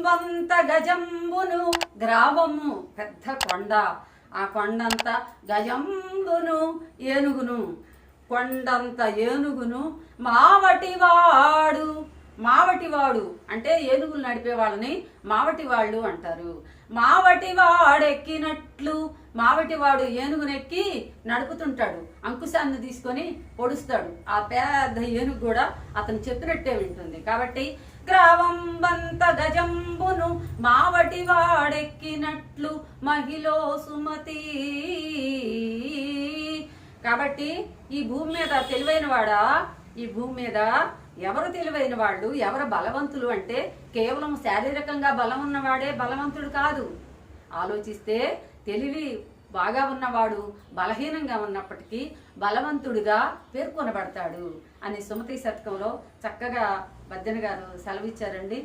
వంత గజంబును గ్రావము పెద్ద కొండ, ఆ కొండంత గజంబును ఏనుగును, కొండంత ఏనుగును మావటివాడు. మావటివాడు అంటే ఏనుగులు నడిపే వాళ్ళని మావటివాళ్ళు అంటారు. మావటివాడెక్కినట్లు, మావటివాడు ఏనుగునెక్కి నడుపుతుంటాడు, అంకుశాన్ని తీసుకొని పొడుస్తాడు. ఆ పెద్ద ఏనుగు కూడా అతను చెప్పినట్టే వింటుంది. కాబట్టి గ్రావం వంత గజంబును మావటివాడెక్కినట్లు మహిళో సుమతి. కాబట్టి ఈ భూమి మీద తెలివైన వాడా, ఈ భూమి మీద ఎవరు తెలివైన వాళ్ళు, ఎవరు బలవంతులు అంటే కేవలం శారీరకంగా బలం ఉన్నవాడే బలవంతుడు కాదు. ఆలోచిస్తే తెలివి బాగా ఉన్నవాడు బలహీనంగా ఉన్నప్పటికీ బలవంతుడిగా పేర్కొనబడతాడు అని సుమతి శతకంలో చక్కగా బద్దెన గారు సెలవిచ్చారండి.